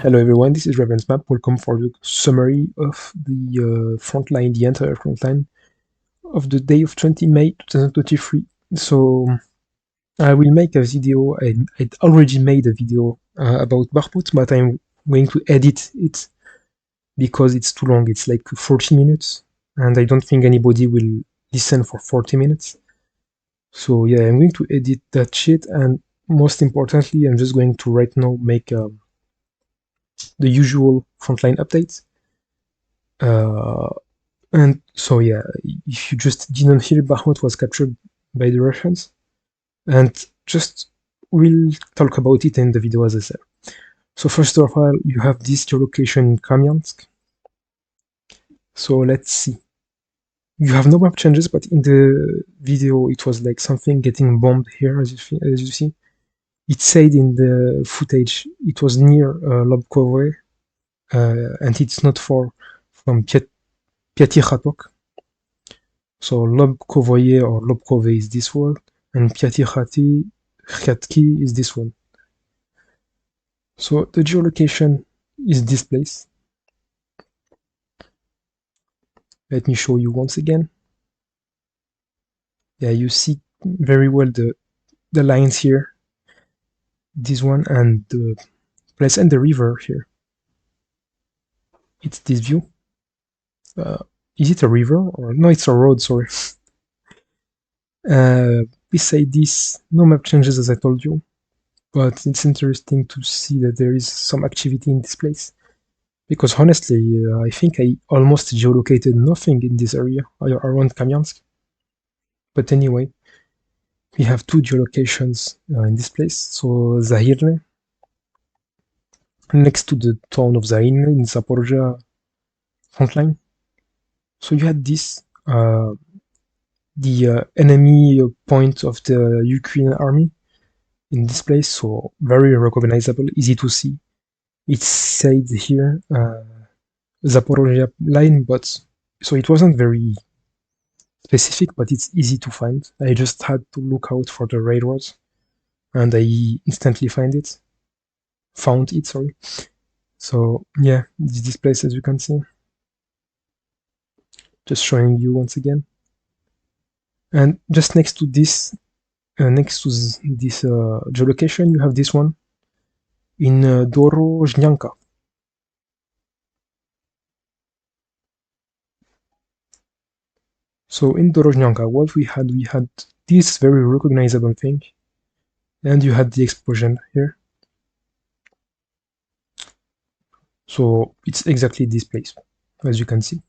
Hello everyone, this is Raven's Map. Welcome for the summary of the frontline, the entire frontline of the day of 20 May 2023. So I will make a video. I'd already made a video about Bakhmut, but I'm going to edit it because it's too long. It's like 40 minutes, and I don't think anybody will listen for 40 minutes. So yeah, I'm going to edit that shit, and most importantly, I'm just going to right now make the usual frontline updates. And so yeah, if you just didn't hear, Bakhmut was captured by the Russians, and just we'll talk about it in the video as I said. So first of all, you have this geolocation in Kamyansk. So let's see. You have no map changes, but in the video it was like something getting bombed here, as you see. It said in the footage it was near Lobkove, and it's not far from Pyatikhatok. So Lobkovoye or Lobkove is this one, and Khyatki is this one. So the geolocation is this place. Let me show you once again. Yeah, you see very well the lines here. This one and the place and the river here. It's this view. Is it a river or no? It's a road. Sorry. Beside this, no map changes as I told you, but it's interesting to see that there is some activity in this place. Because honestly, I think I almost geolocated nothing in this area around Kamyansk. But anyway, we have two geolocations in this place. So Zahirne, next to the town of Zahirne in Zaporozhye frontline. So you had this, the enemy point of the Ukrainian army in this place. So very recognizable, easy to see. It's said here Zaporozhye line, but so it wasn't very specific, but it's easy to find. I just had to look out for the railroads, and I instantly found it. Sorry. So yeah, this place, as you can see, just showing you once again. And just next to this, geolocation, you have this one in Dorozhnyanka. So in Dorozhnyanka, what we had this very recognizable thing, and you had the explosion here. So it's exactly this place, as you can see.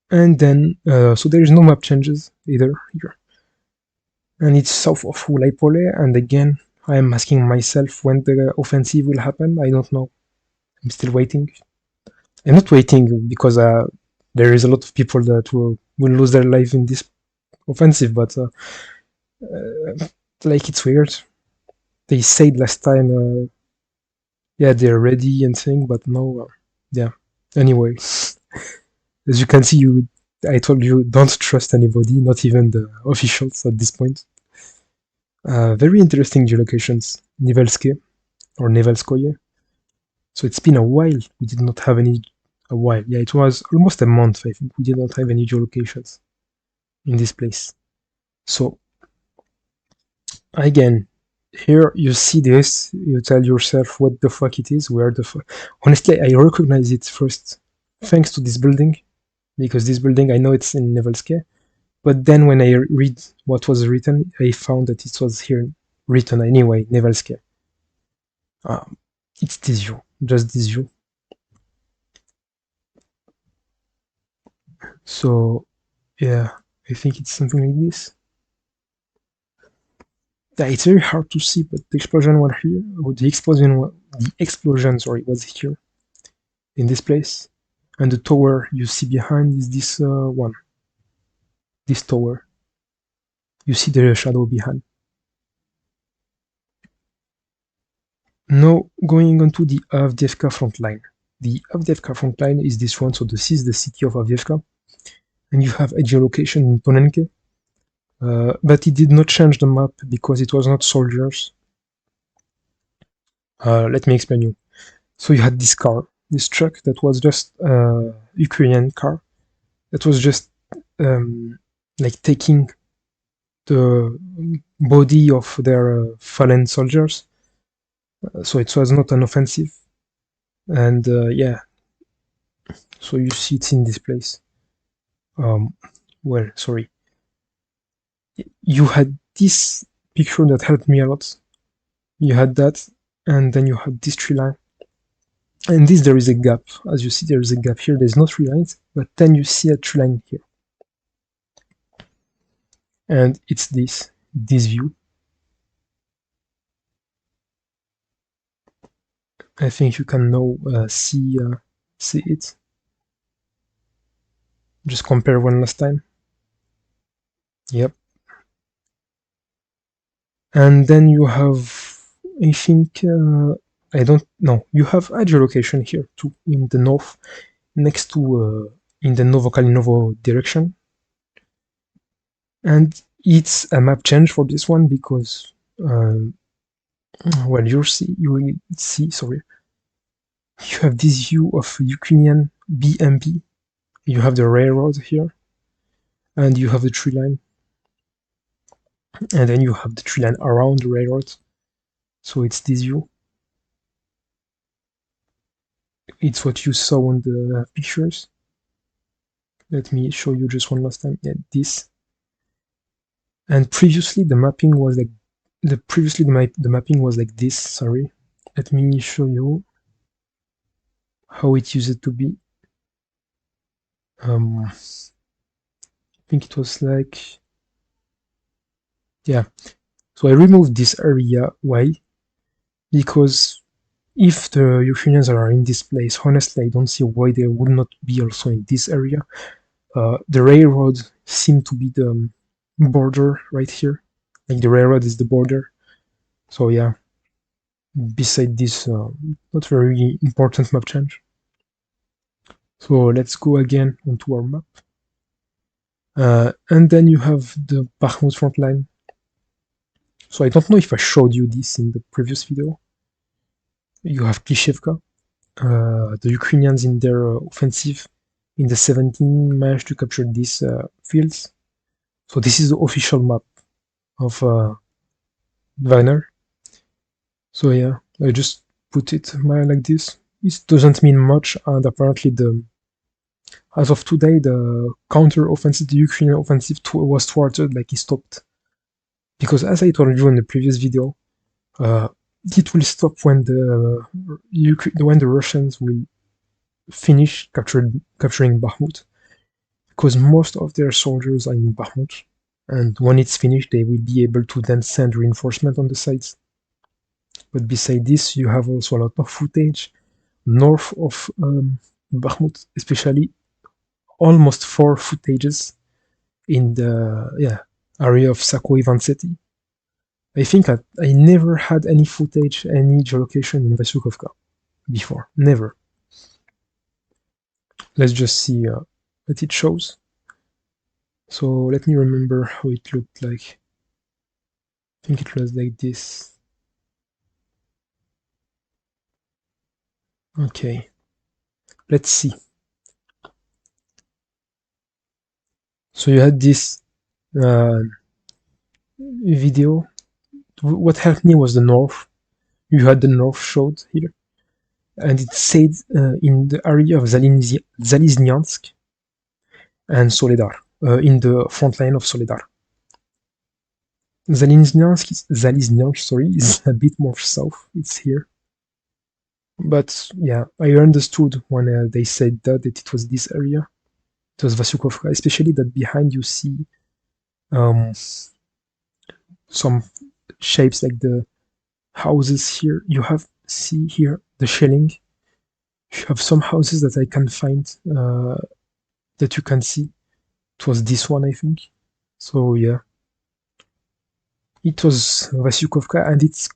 And then, so there is no map changes either here. And it's south of Ulaipole, and again, I am asking myself when the offensive will happen. I don't know. I'm still waiting. I'm not waiting because there is a lot of people that will lose their life in this offensive, but like it's weird. They said last time, yeah, they're ready and thing, but no, yeah. Anyway, as you can see, I told you don't trust anybody, not even the officials at this point. Very interesting geolocations, Nivelske or Nevelskoye. So it's been a while. We did not have any. A while, yeah, it was almost a month. I think we did not have any geolocations in this place. So again, here you see this, you tell yourself what the fuck it is, where the fuck. Honestly, I recognize it first thanks to this building, because this building I know it's in Nevelske, but then when I read what was written, I found that it was here written anyway, Nevelske. It's this view, just this view. So yeah, I think it's something like this. Yeah, it's very hard to see, but the explosion was here. The explosion, sorry, was here in this place, and the tower you see behind is this one. This tower. You see the shadow behind. Now going on to the Avdiivka front line. The Avdiivka front line is this one, so this is the city of Avdiivka, and you have a geolocation in Tonenke, but it did not change the map because it was not soldiers. Let me explain you. So you had this car, this truck that was just a Ukrainian car that was just like taking the body of their fallen soldiers. So it was not an offensive. And yeah, so you see it in this place. Well, sorry. You had this picture that helped me a lot. You had that, and then you had this tree line. And this, there is a gap. As you see, there is a gap here. There's no tree lines, but then you see a tree line here. And it's this view. I think you can now see it. Just compare one last time. Yep. And then you have, I think, I don't know, you have geolocation here too, in the north, next to, in the Novo Kalinovo direction. And it's a map change for this one because, well, you will see, sorry, you have this view of Ukrainian BMP, you have the railroad here, and you have the tree line. And then you have the tree line around the railroad. So it's this view. It's what you saw on the pictures. Let me show you just one last time. Yeah, this. And previously the mapping was like the mapping was like this. Sorry. Let me show you how it used to be. I think it was like, yeah. So I removed this area. Why? Because if the Ukrainians are in this place, honestly, I don't see why they would not be also in this area. The railroad seemed to be the border right here. Like the railroad is the border. So yeah, beside this, not very important map change. So let's go again onto our map. And then you have the Bakhmut front line. So I don't know if I showed you this in the previous video. You have Klishevka. The Ukrainians in their offensive in the 17 managed to capture these fields. So this is the official map of Wagner. So yeah, I just put it like this. It doesn't mean much, and apparently as of today, the counter-offensive, the Ukrainian offensive was thwarted, like it stopped. Because as I told you in the previous video, it will stop when the Russians will finish capturing Bakhmut, because most of their soldiers are in Bakhmut, and when it's finished, they will be able to then send reinforcement on the sides. But beside this, you have also a lot of footage north of Bakhmut, especially almost 4 footages in the area of Sakoy Vansety. I think I never had any footage, any geolocation in Vasyukovka before. Never. Let's just see what it shows. So let me remember how it looked like. I think it was like this. Okay. Let's see. So you had this video. What helped me was the north. You had the north showed here. And it said in the area of Zalizniansk and Soledar, in the front line of Soledar. Zalizniansk, sorry, is a bit more south. It's here. But yeah, I understood when they said that it was this area. It was Vasyukovka, especially that behind you see some shapes like the houses here. You see here the shelling. You have some houses that I can find that you can see. It was this one, I think. So yeah, it was Vasyukovka, and it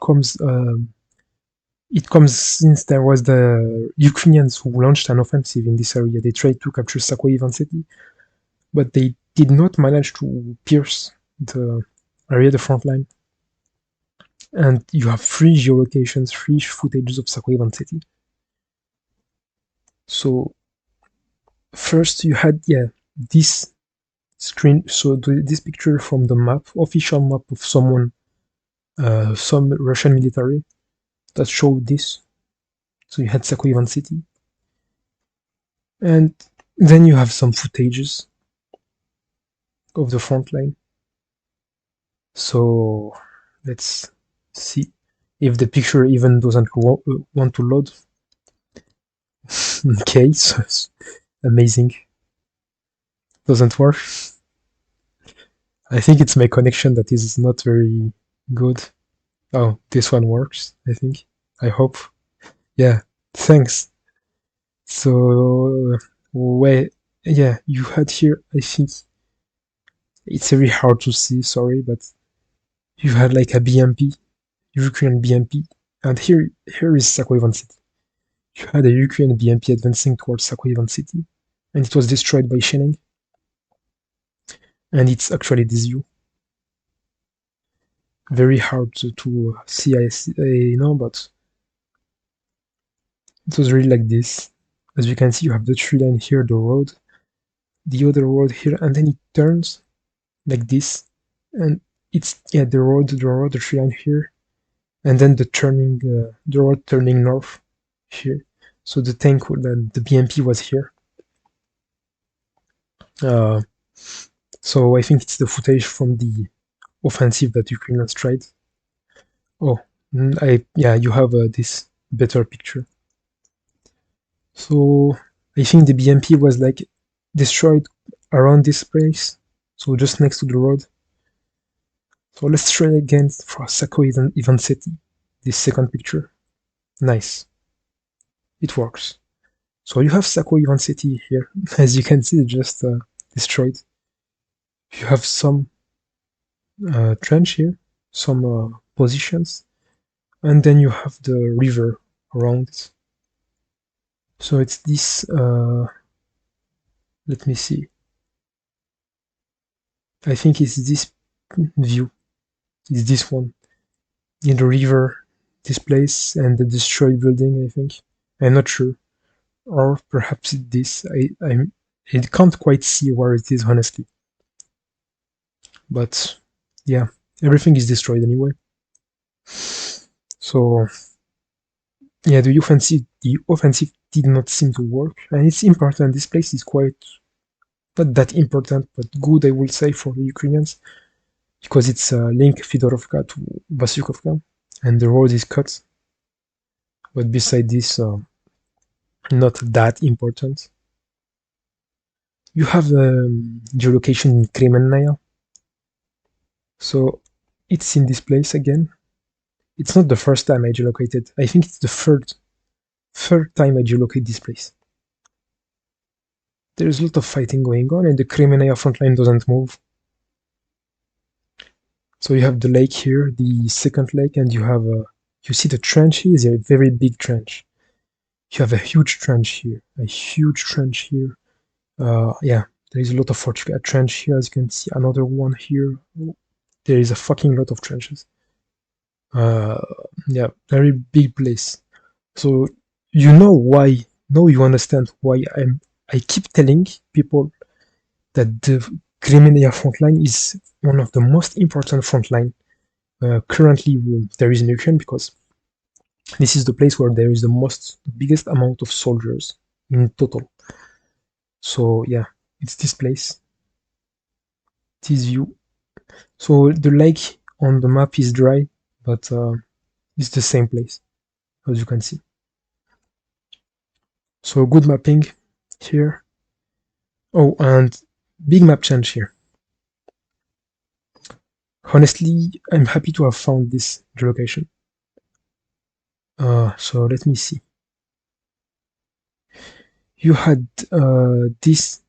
comes since there was the Ukrainians who launched an offensive in this area. They tried to capture Sakoy Vansety, but they did not manage to pierce the area, the front line. and you have 3 geolocations, 3 footages of Sakoivan City. So first you had this screen, so this picture from the map, official map of someone, some Russian military that showed this. So you had Sakoivan City, and then you have some footages of the front line. So let's see if the picture even doesn't want to load. Okay, so it's amazing. Doesn't work. I think it's my connection that is not very good. Oh, this one works, I think. I hope. Yeah, thanks. So, wait, yeah, you had here, I think it's very hard to see, sorry, but you had like a BMP, Ukrainian BMP, and here is Sakoivan City. You had a Ukrainian BMP advancing towards Sakoivan City, and it was destroyed by shelling. And it's actually this view. Very hard to see, but it was really like this. As you can see, you have the tree line here, the road, the other road here, and then it turns like this, and it's the road, the tree line here, and then the road turning north here. So the tank, the BMP was here. So I think it's the footage from the offensive that Ukrainians tried. Oh, you have this better picture. So I think the BMP was like destroyed around this place, so just next to the road. So let's try again for Sako Ivan City, this second picture. Nice. It works. So you have Sako Ivan City here. As you can see, just destroyed. You have some trench here, some positions, and then you have the river around it. So it's this, let me see. I think it's this view. It's this one. In the river, this place, and the destroyed building, I think. I'm not sure. Or perhaps it's this. I can't quite see where it is, honestly. But yeah, everything is destroyed anyway. So yeah, the offensive did not seem to work, and it's important. This place is quite not that important, but good, I will say, for the Ukrainians, because it's a link Fedorovka to Vasyukovka, and the road is cut. But beside this, not that important. You have geolocation in Kremenная. So it's in this place again. It's not the first time I geolocated. I think it's the third time I geolocate this place. There's a lot of fighting going on, and the Kremenная front line doesn't move. So you have the lake here, the second lake, and you see the trench here is a very big trench. You have a huge trench here, there is a lot of fortified trench here, as you can see. Another one here. There is a fucking lot of trenches. Very big place. So you know why. Now you understand why I keep telling people that the Kremenная frontline is one of the most important frontline currently there is in Ukraine, because this is the place where there is the biggest amount of soldiers in total. So yeah, it's this place, this view. So the lake on the map is dry, but it's the same place, as you can see. So good mapping here. Oh, and big map change here. Honestly, I'm happy to have found this geolocation. So let me see. You had this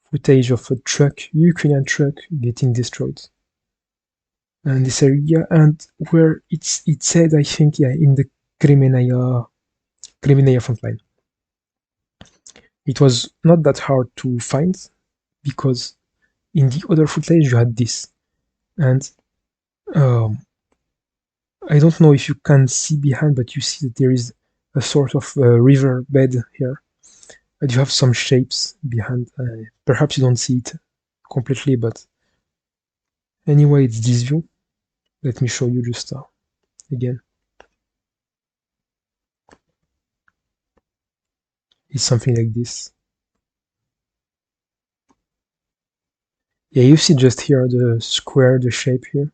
footage of a Ukrainian truck getting destroyed. And this area, and where it said, I think, in the Kremenная frontline. It was not that hard to find, because in the other footage you had this. And I don't know if you can see behind, but you see that there is a sort of river bed here. And you have some shapes behind. Perhaps you don't see it completely, but anyway, it's this view. Let me show you just again. It's something like this. Yeah, you see just here the square, the shape here,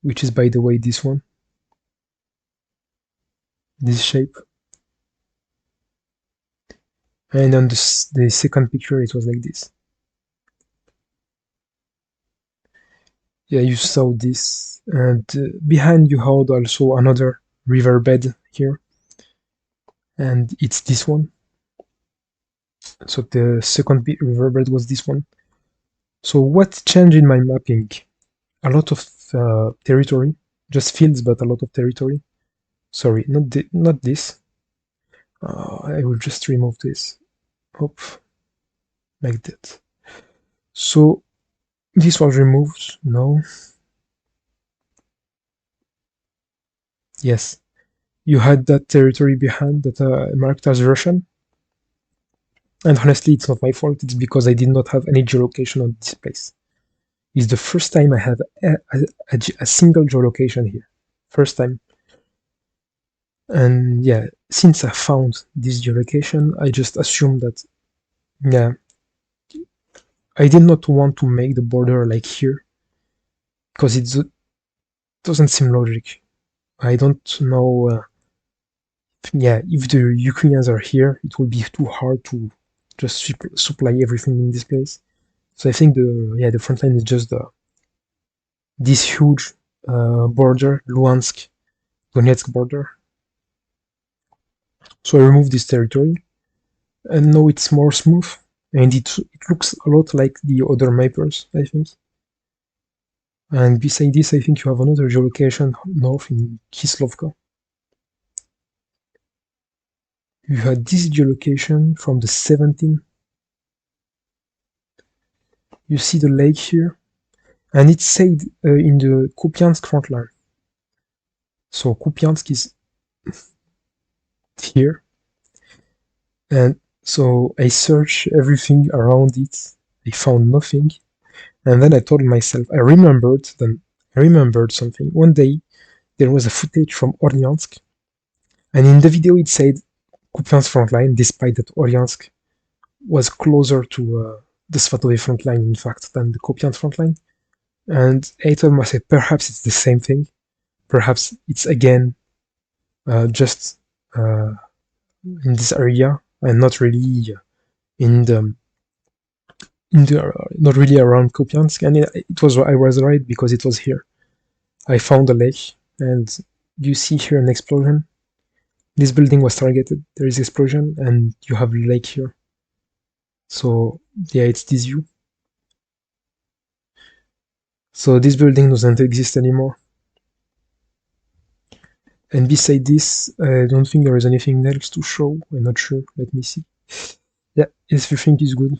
which is, by the way, this one. This shape. And on the second picture, it was like this. Yeah, you saw this. And behind you had also another riverbed here. And it's this one. So the second riverbed was this one. So what changed in my mapping? A lot of territory, just fields, but a lot of territory. Sorry, not this. I will just remove this. Hop, like that. So this was removed. No. Yes, you had that territory behind that marked as Russian. And honestly, it's not my fault. It's because I did not have any geolocation on this place. It's the first time I have a single geolocation here. First time. And yeah, since I found this geolocation, I just assumed that, yeah, I did not want to make the border like here, because it doesn't seem logic. I don't know, yeah, if the Ukrainians are here, it will be too hard to just supply everything in this place. So I think the front line is just this huge border, Luhansk, Donetsk border. So I removed this territory, and now it's more smooth, and it looks a lot like the other mappers, I think. And beside this, I think you have another geolocation north in Kislovka. You had this geolocation from the 17th. You see the lake here, and it's said in the Kupiansk front line. So Kupiansk is here, and so I searched everything around it. I found nothing, and then I told myself, I remembered something. One day there was a footage from Oryansk, and in the video it said Kupiansk front line, despite that Oryansk was closer to the Svatove front line, in fact, than the Kupiansk front line. And I told myself, perhaps it's the same thing. Perhaps it's again just in this area and not really in the not really around Kupiansk. And I was right, because it was here. I found a lake, and you see here an explosion. This building was targeted. There is explosion, and you have a lake here. So yeah, it's this view. So this building doesn't exist anymore. And beside this, I don't think there is anything else to show. I'm not sure. Let me see. Yeah, everything is good.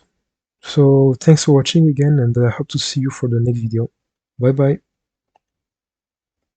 So thanks for watching again, and I hope to see you for the next video. Bye bye.